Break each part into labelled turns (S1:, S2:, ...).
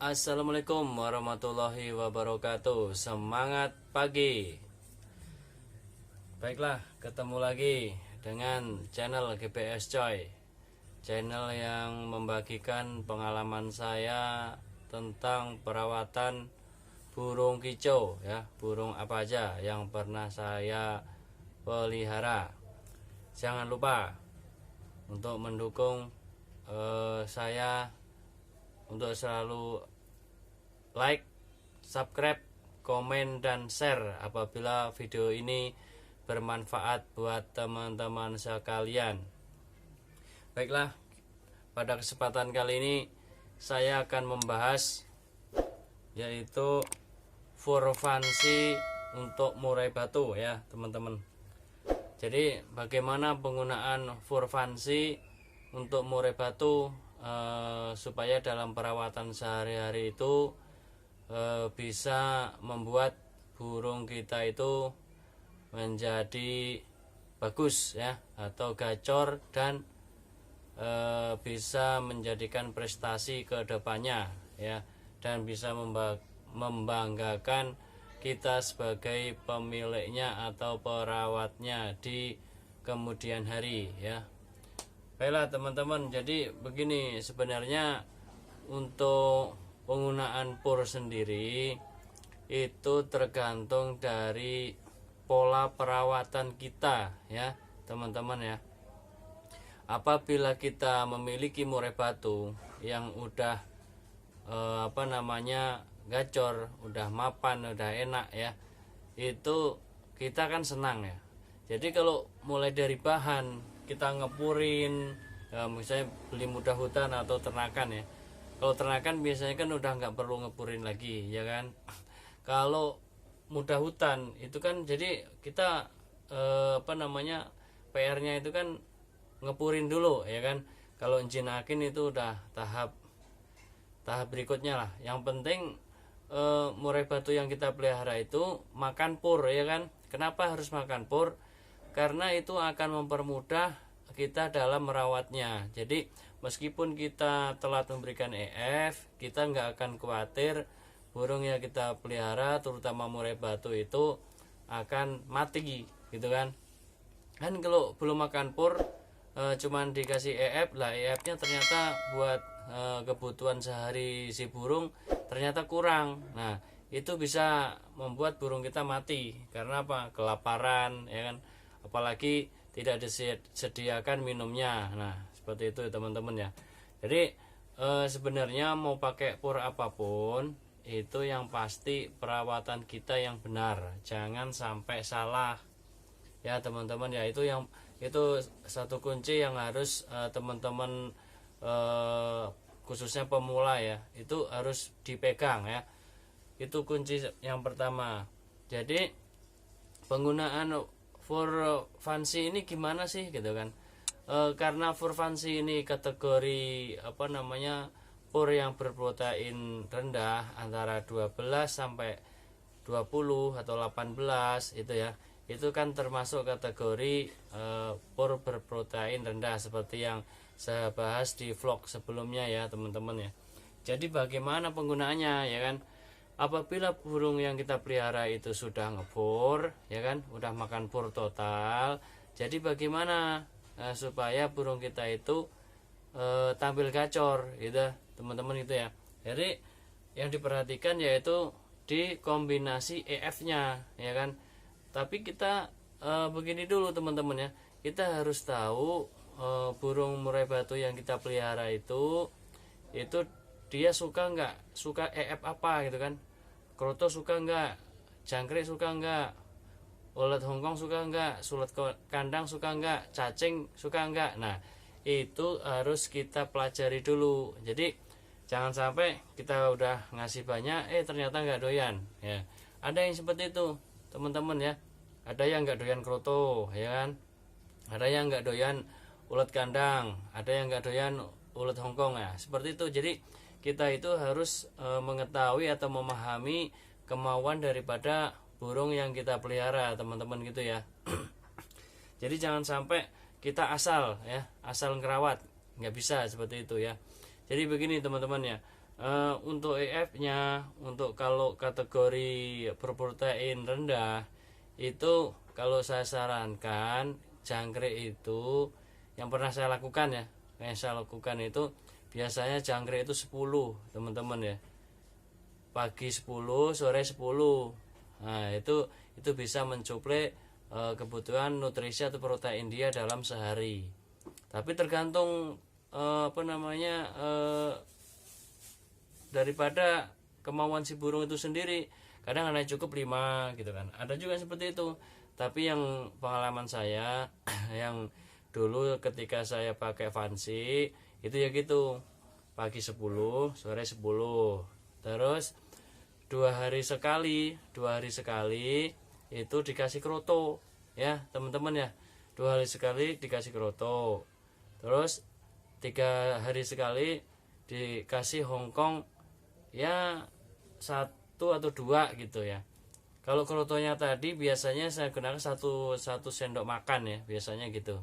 S1: Assalamualaikum warahmatullahi wabarakatuh. Semangat pagi. Baiklah, ketemu lagi dengan channel GPS Coy. Channel yang membagikan pengalaman saya tentang perawatan burung kicau ya, burung apa aja yang pernah saya pelihara. Jangan lupa untuk mendukung saya untuk selalu like, subscribe, komen, dan share apabila video ini bermanfaat buat teman-teman sekalian. Baiklah, pada kesempatan kali ini saya akan membahas yaitu furfansi untuk murai batu ya teman-teman. Jadi bagaimana penggunaan furfansi untuk murai batu supaya dalam perawatan sehari-hari itu bisa membuat burung kita itu menjadi bagus ya, atau gacor, dan bisa menjadikan prestasi ke depannya ya, dan bisa membanggakan kita sebagai pemiliknya atau perawatnya di kemudian hari ya. Baiklah teman-teman, jadi begini, sebenarnya untuk penggunaan pur sendiri itu tergantung dari pola perawatan kita ya teman-teman ya. Apabila kita memiliki murai batu yang udah gacor, udah mapan, udah enak ya, itu kita kan senang ya. Jadi kalau mulai dari bahan kita ngepurin ya, misalnya beli mudah hutan atau ternakan ya. Kalau ternakan biasanya kan udah nggak perlu ngepurin lagi ya kan. Kalau mudah hutan itu kan jadi kita PR-nya itu kan ngepurin dulu ya kan. Kalau jinakin itu udah tahap berikutnya lah. Yang penting murai batu yang kita pelihara itu makan pur ya kan. Kenapa harus makan pur? Karena itu akan mempermudah kita dalam merawatnya. Jadi meskipun kita telat memberikan EF, kita nggak akan khawatir burung yang kita pelihara terutama murai batu itu akan mati gitu kan. Kan kalau belum makan pur cuman dikasih EF lah, EF-nya ternyata buat kebutuhan sehari si burung ternyata kurang. Nah itu bisa membuat burung kita mati. Karena apa? Kelaparan ya kan, apalagi tidak disediakan minumnya. Nah seperti itu teman-teman ya. Jadi sebenarnya mau pakai pur apapun itu yang pasti perawatan kita yang benar, jangan sampai salah ya teman-teman ya. Itu satu kunci yang harus teman-teman khususnya pemula ya, itu harus dipegang ya. Itu kunci yang pertama. Jadi penggunaan furfansi ini gimana sih gitu kan. Karena furfansi ini kategori pur yang berprotein rendah antara 12 sampai 20 atau 18 itu ya. Itu kan termasuk kategori pur berprotein rendah seperti yang saya bahas di vlog sebelumnya ya teman-teman ya. Jadi bagaimana penggunaannya ya kan. Apabila burung yang kita pelihara itu sudah ngepur ya kan, udah makan pur total, jadi bagaimana supaya burung kita itu tampil gacor gitu teman-teman gitu ya. Jadi yang diperhatikan yaitu di kombinasi EF-nya ya kan. Tapi kita begini dulu teman-teman ya, kita harus tahu burung murai batu yang kita pelihara itu dia suka EF apa gitu kan. Kroto suka enggak, jangkrik suka enggak, ulet Hongkong suka enggak, sulet kandang suka enggak, cacing suka enggak. Nah itu harus kita pelajari dulu. Jadi jangan sampai kita udah ngasih banyak ternyata enggak doyan ya. Ada yang seperti itu teman-teman ya. Ada yang enggak doyan kroto ya kan, ada yang enggak doyan ulet kandang, ada yang enggak doyan ulet Hongkong ya, seperti itu. Jadi kita itu harus mengetahui atau memahami kemauan daripada burung yang kita pelihara teman-teman gitu ya. Jadi jangan sampai kita asal ngerawat, nggak bisa seperti itu ya. Jadi begini teman-teman ya, Untuk EF-nya, untuk kalau kategori berprotein rendah itu kalau saya sarankan jangkrik itu yang pernah saya lakukan ya, yang saya lakukan itu biasanya jangkrik itu 10 teman-teman ya, pagi 10 sore 10. Nah itu bisa mencuplai kebutuhan nutrisi atau protein dia dalam sehari. Tapi tergantung daripada kemauan si burung itu sendiri. Kadang ada yang cukup 5 gitu kan, ada juga seperti itu. Tapi yang pengalaman saya yang dulu ketika saya pakai fancy itu ya gitu, pagi 10 sore 10. Terus 2 hari sekali itu dikasih kroto ya teman-teman ya, 2 hari sekali dikasih kroto. Terus 3 hari sekali dikasih hongkong ya 1 atau 2 gitu ya. Kalau krotonya tadi biasanya saya gunakan satu sendok makan ya biasanya gitu.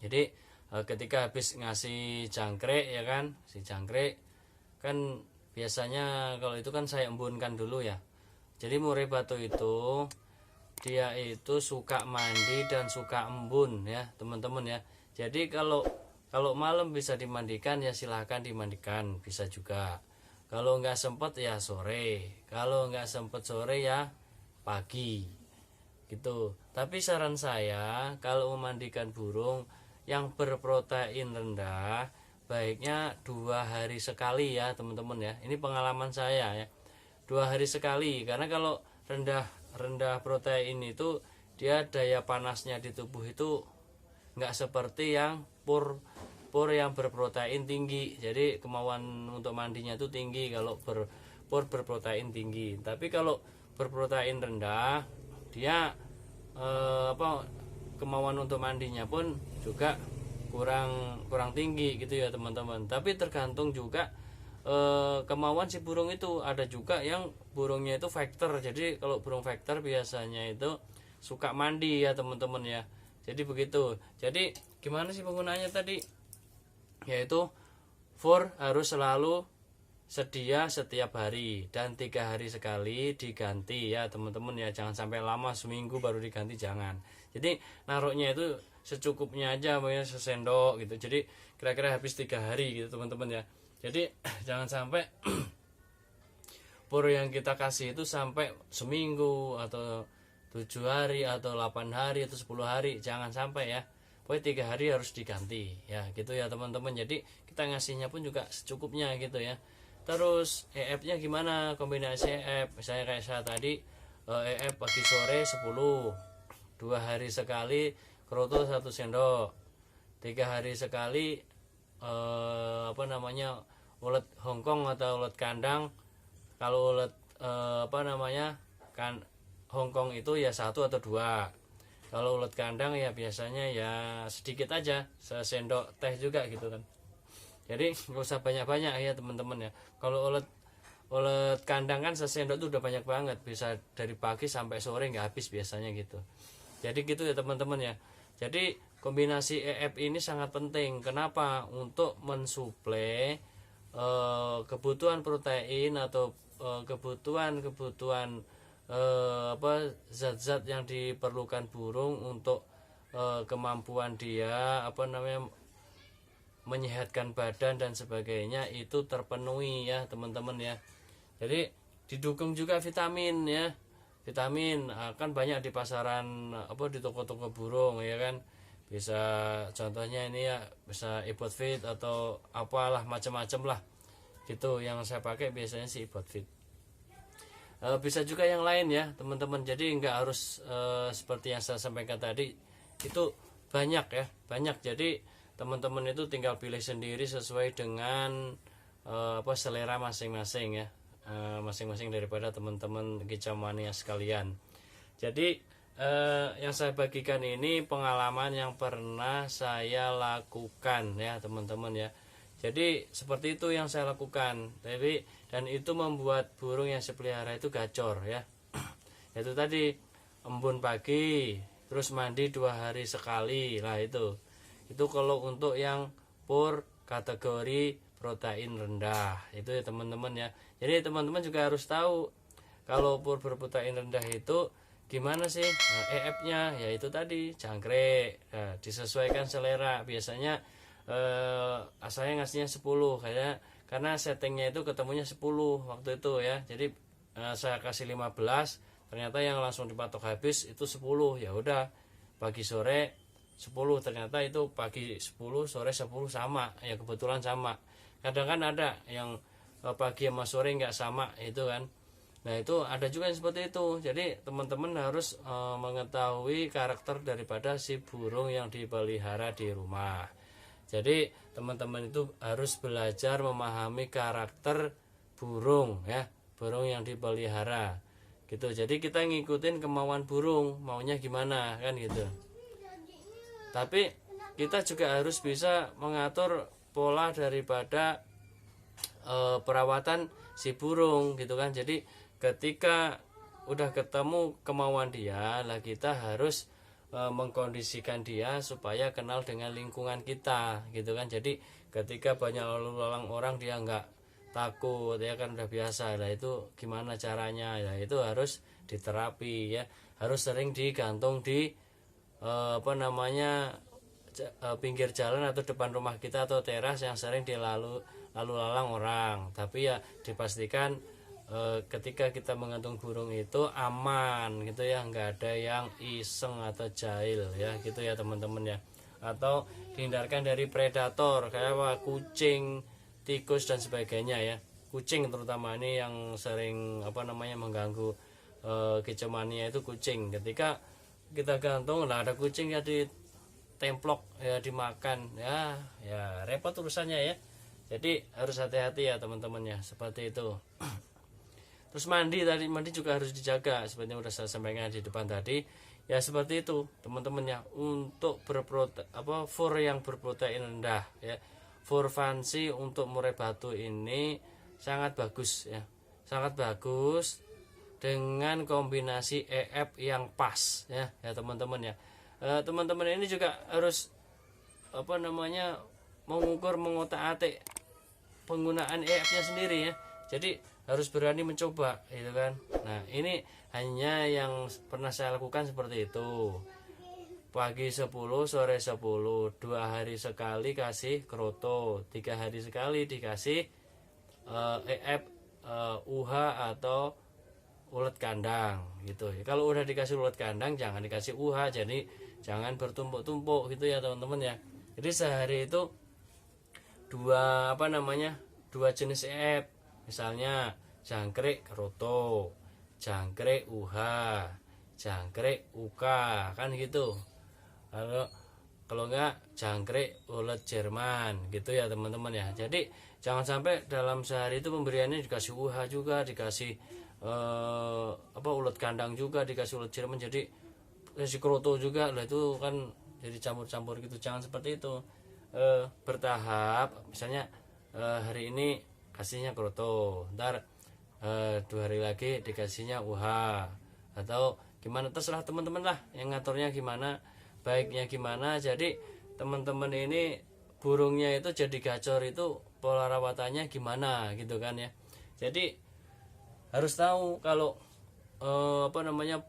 S1: Jadi ketika habis ngasih jangkrik ya kan, si jangkrik kan biasanya kalau itu kan saya embunkan dulu ya. Jadi murai batu itu dia itu suka mandi dan suka embun ya teman-teman ya. Jadi kalau malam bisa dimandikan ya silahkan dimandikan, bisa juga. Kalau nggak sempet ya sore, kalau nggak sempet sore ya pagi gitu. Tapi saran saya kalau memandikan burung yang berprotein rendah baiknya 2 hari sekali ya teman-teman ya. Ini pengalaman saya ya, 2 hari sekali. Karena kalau rendah protein itu dia daya panasnya di tubuh itu nggak seperti yang pur yang berprotein tinggi. Jadi kemauan untuk mandinya itu tinggi kalau berprotein tinggi. Tapi kalau berprotein rendah dia kemauan untuk mandinya pun juga kurang tinggi gitu ya teman-teman. Tapi tergantung juga kemauan si burung itu. Ada juga yang burungnya itu factor. Jadi kalau burung factor biasanya itu suka mandi ya teman-teman ya. Jadi begitu. Jadi gimana sih penggunaannya tadi? Yaitu fur harus selalu sedia setiap hari dan 3 hari sekali diganti ya teman-teman ya. Jangan sampai lama seminggu baru diganti, jangan. Jadi naruhnya itu secukupnya aja, mungkin sesendok gitu. Jadi kira-kira habis 3 hari gitu teman-teman ya. Jadi jangan sampai pur yang kita kasih itu sampai seminggu atau 7 hari atau 8 hari atau 10 hari, jangan sampai ya. Pokoknya 3 hari harus diganti ya gitu ya teman-teman. Jadi kita ngasihnya pun juga secukupnya gitu ya. Terus EF-nya gimana, kombinasi EF misalnya kayak saya tadi, EF pagi sore 10, 2 hari sekali kroto 1 sendok, 3 hari sekali ulet hongkong atau ulet kandang. Kalau ulet hongkong itu ya 1 atau 2. Kalau ulet kandang ya biasanya ya sedikit aja, sesendok teh juga gitu kan. Jadi nggak usah banyak-banyak ya teman-teman ya. Kalau ulet kandang kan sesendok itu udah banyak banget, bisa dari pagi sampai sore nggak habis biasanya gitu. Jadi gitu ya teman-teman ya. Jadi kombinasi EF ini sangat penting. Kenapa? Untuk mensuplai kebutuhan protein atau kebutuhan zat-zat yang diperlukan burung untuk kemampuan dia menyehatkan badan dan sebagainya itu terpenuhi ya teman-teman ya. Jadi didukung juga vitamin ya. Vitamin akan banyak di pasaran di toko-toko burung ya kan. Bisa contohnya ini ya, bisa Ibotfit atau apalah macam-macam lah. Gitu yang saya pakai biasanya si Ibotfit. Bisa juga yang lain ya teman-teman. Jadi nggak harus seperti yang saya sampaikan tadi, itu banyak ya, banyak. Jadi teman-teman itu tinggal pilih sendiri sesuai dengan selera masing-masing ya, masing-masing daripada teman-teman kicau mania sekalian. Jadi yang saya bagikan ini pengalaman yang pernah saya lakukan ya teman-teman ya. Jadi seperti itu yang saya lakukan. Dan itu membuat burung yang saya pelihara itu gacor ya. Itu tadi embun pagi, terus mandi 2 hari sekali lah itu. Itu kalau untuk yang pur kategori berprotein rendah. Itu ya teman-teman ya. Jadi teman-teman juga harus tahu kalau pur berprotein rendah itu gimana sih EF-nya, yaitu tadi jangkrik. Nah, disesuaikan selera. Biasanya asalnya ngasihnya 10 karena settingnya itu ketemunya 10 waktu itu ya. Jadi saya kasih 15, ternyata yang langsung dipatok habis itu 10. Ya udah, pagi sore 10, ternyata itu pagi 10 sore 10 sama ya, kebetulan sama. Kadang kan ada yang pagi sama sore nggak sama itu kan. Nah itu ada juga yang seperti itu. Jadi teman-teman harus mengetahui karakter daripada si burung yang dipelihara di rumah. Jadi teman-teman itu harus belajar memahami karakter burung ya, burung yang dipelihara gitu. Jadi kita ngikutin kemauan burung, maunya gimana kan gitu. Tapi kita juga harus bisa mengatur pola daripada perawatan si burung gitu kan. Jadi ketika udah ketemu kemauan dia lah, kita harus mengkondisikan dia supaya kenal dengan lingkungan kita gitu kan. Jadi ketika banyak lalu lalang orang dia nggak takut ya kan, udah biasa lah. Itu gimana caranya ya, itu harus diterapi ya, harus sering digantung di pinggir jalan atau depan rumah kita atau teras yang sering lalu lalang orang. Tapi ya dipastikan ketika kita menggantung burung itu aman gitu ya, nggak ada yang iseng atau jahil ya gitu ya teman-teman ya. Atau dihindarkan dari predator kayak kucing, tikus dan sebagainya ya. Kucing terutama ini yang sering mengganggu kicauannya itu kucing. Ketika kita gantung lah ada kucing ya, ditemplok ya, dimakan ya repot urusannya ya. Jadi harus hati-hati ya teman-teman ya, seperti itu. Terus mandi juga harus dijaga seperti yang sudah saya sampaikan di depan tadi ya, seperti itu teman-teman ya. Untuk fur yang berprotein rendah ya, fur fancy untuk murai batu ini sangat bagus ya, sangat bagus dengan kombinasi EF yang pas ya teman-teman ya. Teman-teman ini juga harus mengukur, mengotak-atik penggunaan EF-nya sendiri ya. Jadi harus berani mencoba gitu kan. Nah ini hanya yang pernah saya lakukan seperti itu, pagi 10 sore 10, 2 hari sekali kasih kroto, 3 hari sekali dikasih EF UH atau ulet kandang gitu. Kalau udah dikasih ulet kandang jangan dikasih UH, jadi jangan bertumpuk-tumpuk gitu ya teman-teman ya. Jadi sehari itu dua jenis EF, misalnya jangkrik kroto, jangkrik UH, jangkrik UK kan gitu. Kalau enggak jangkrik ulet Jerman gitu ya teman-teman ya. Jadi jangan sampai dalam sehari itu pemberiannya dikasih UH juga, dikasih ulet kandang juga, dikasih ulet Jerman, jadi kasih kroto juga lah, itu kan jadi campur-campur gitu. Jangan seperti itu. Bertahap, misalnya hari ini kasihnya kroto, ntar 2 hari lagi dikasihnya UH atau gimana, terserah teman-teman lah yang ngaturnya gimana, baiknya gimana. Jadi teman-teman ini burungnya itu jadi gacor itu pola rawatannya gimana gitu kan ya. Jadi harus tahu kalau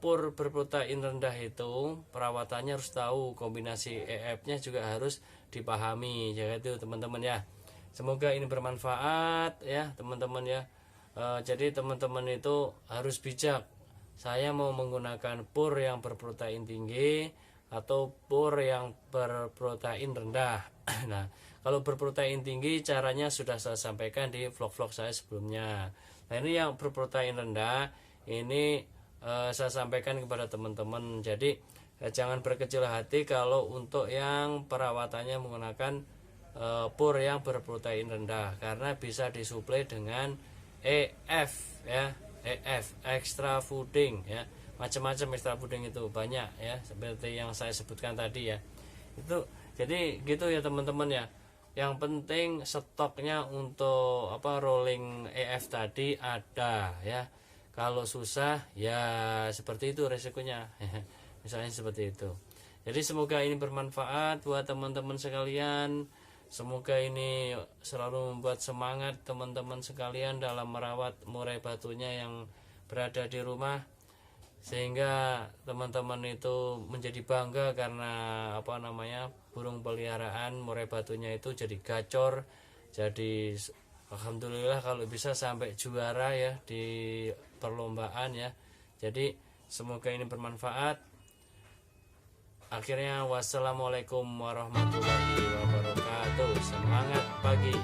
S1: pur berprotein rendah itu perawatannya harus tahu, kombinasi EF-nya juga harus dipahami ya itu teman-teman ya. Semoga ini bermanfaat ya teman-teman ya. Jadi teman-teman itu harus bijak, saya mau menggunakan pur yang berprotein tinggi atau pur yang berprotein rendah. Nah kalau berprotein tinggi caranya sudah saya sampaikan di vlog-vlog saya sebelumnya. Nah ini yang berprotein rendah ini saya sampaikan kepada teman-teman. Jadi jangan berkecil hati kalau untuk yang perawatannya menggunakan pur yang berprotein rendah, karena bisa disuplai dengan EF ya, EF extra fooding ya, macam-macam extra fooding itu banyak ya, seperti yang saya sebutkan tadi ya. Itu jadi gitu ya teman-teman ya. Yang penting stoknya untuk rolling EF tadi ada ya. Kalau susah ya seperti itu resikonya. Misalnya seperti itu. Jadi semoga ini bermanfaat buat teman-teman sekalian. Semoga ini selalu membuat semangat teman-teman sekalian dalam merawat murai batunya yang berada di rumah, sehingga teman-teman itu menjadi bangga karena burung peliharaan murai batunya itu jadi gacor. Jadi alhamdulillah kalau bisa sampai juara ya di perlombaan ya. Jadi semoga ini bermanfaat. Akhirnya wassalamualaikum warahmatullahi wabarakatuh. Semangat pagi.